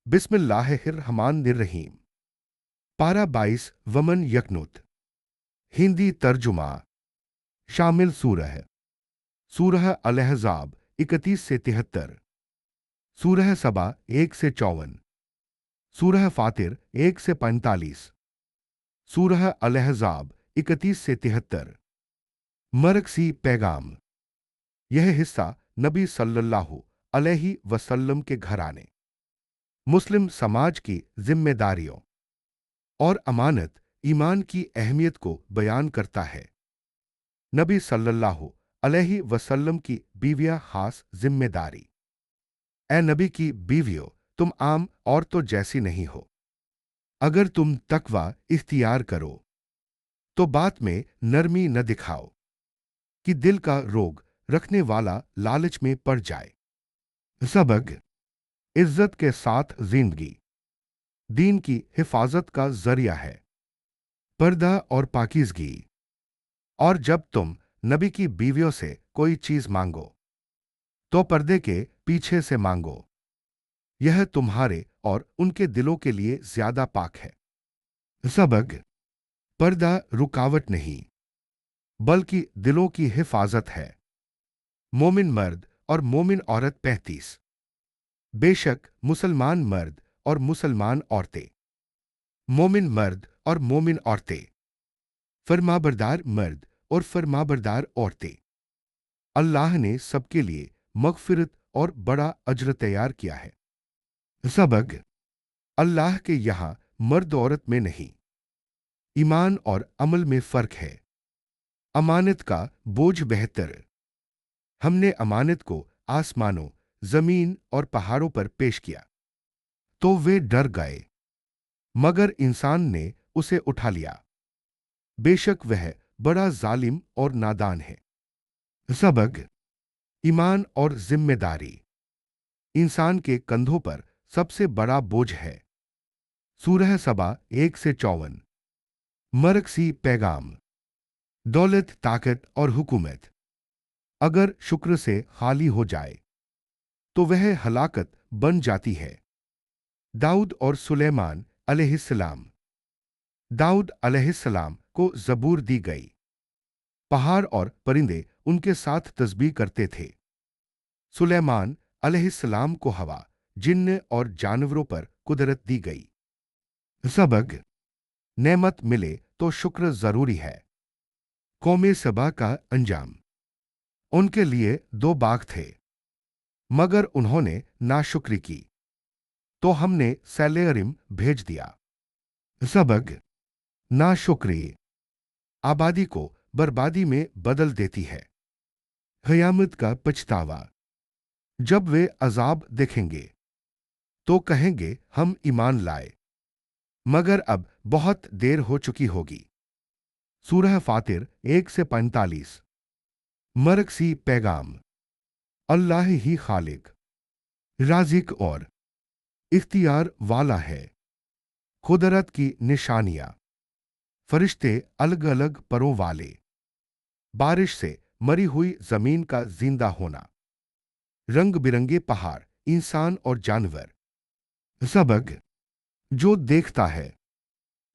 बिस्मिल्लाहिर्रहमानिर्रहीम। पारा 22 वमन यकनुत। हिंदी तर्जुमा। शामिल सूरह। सूरह अल-अहज़ाब 31 से 73, सूरह सबा 1 से 54, सूरह फातिर 1 से 45, सूरह अल-अहज़ाब 31 से 73। मरकसी पैगाम। यह हिस्सा नबी सल्लल्लाहु अलैहि वसल्लम के घराने, मुस्लिम समाज की जिम्मेदारियों और अमानत ईमान की अहमियत को बयान करता है। नबी सल्लल्लाहु अलैहि वसल्लम की बीवियां खास जिम्मेदारी। ए नबी की बीवियों, तुम आम औरतों जैसी नहीं हो। अगर तुम तकवा इख्तियार करो तो बात में नरमी न दिखाओ कि दिल का रोग रखने वाला लालच में पड़ जाए। सबक। इज्जत के साथ जिंदगी दीन की हिफाजत का जरिया है। पर्दा और पाकीज़गी। और जब तुम नबी की बीवियों से कोई चीज मांगो तो पर्दे के पीछे से मांगो, यह तुम्हारे और उनके दिलों के लिए ज्यादा पाक है। सबक। पर्दा रुकावट नहीं बल्कि दिलों की हिफाजत है। मोमिन मर्द और मोमिन औरत 35। बेशक मुसलमान मर्द और मुसलमान औरतें, मोमिन मर्द और मोमिन औरतें, फरमाबरदार मर्द और फरमाबरदार औरतें, अल्लाह ने सबके लिए मगफिरत और बड़ा अज्र तैयार किया है। सबक। अल्लाह के यहां मर्द औरत में नहीं, ईमान और अमल में फर्क है। अमानत का बोझ बेहतर। हमने अमानत को आसमानों, जमीन और पहाड़ों पर पेश किया तो वे डर गए, मगर इंसान ने उसे उठा लिया। बेशक वह बड़ा जालिम और नादान है। सबक। ईमान और जिम्मेदारी इंसान के कंधों पर सबसे बड़ा बोझ है। सूरह सबा 1 से 54। मरकसी पैगाम। दौलत, ताकत और हुकूमत अगर शुक्र से खाली हो जाए तो वह हलाकत बन जाती है। दाऊद और सुलेमान अलैहिस्सलाम। दाऊद अलैहिस्सलाम को जबूर दी गई। पहाड़ और परिंदे उनके साथ तस्बीह करते थे। सुलेमान अलैहिस्सलाम को हवा, जिन्न और जानवरों पर कुदरत दी गई। सबक। नेमत मिले तो शुक्र जरूरी है। कौमे सबा का अंजाम। उनके लिए 2 बाग थे, मगर उन्होंने नाशुक्री की तो हमने सैलेरिम भेज दिया। सबक। नाशुक्री आबादी को बर्बादी में बदल देती है। क़यामत का पछतावा। जब वे अजाब देखेंगे तो कहेंगे हम ईमान लाए, मगर अब बहुत देर हो चुकी होगी। सूरह फातिर 1 से 45। मरकसी पैगाम। अल्लाह ही खालिक, राजिक और इख्तियार वाला है। कुदरत की निशानियां। फरिश्ते अलग अलग परों वाले। बारिश से मरी हुई जमीन का जिंदा होना। रंग बिरंगे पहाड़, इंसान और जानवर। सबक। जो देखता है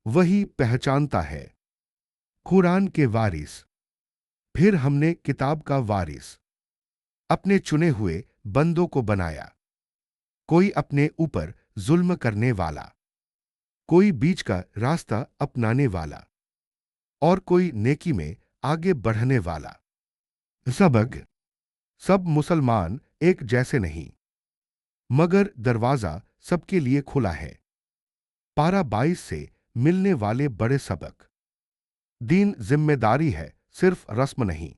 वही पहचानता है। कुरान के वारिस। फिर हमने किताब का वारिस अपने चुने हुए बंदों को बनाया। कोई अपने ऊपर जुल्म करने वाला, कोई बीच का रास्ता अपनाने वाला और कोई नेकी में आगे बढ़ने वाला। सबक। सब मुसलमान एक जैसे नहीं, मगर दरवाजा सबके लिए खुला है। पारा 22 से मिलने वाले बड़े सबक। दीन जिम्मेदारी है, सिर्फ रस्म नहीं।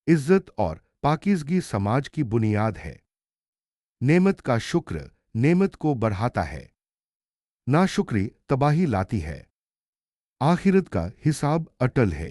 इज्जत और पाकीज़गी समाज की बुनियाद है। नेमत का शुक्र नेमत को बढ़ाता है, नाशुक्री तबाही लाती है। आखिरत का हिसाब अटल है।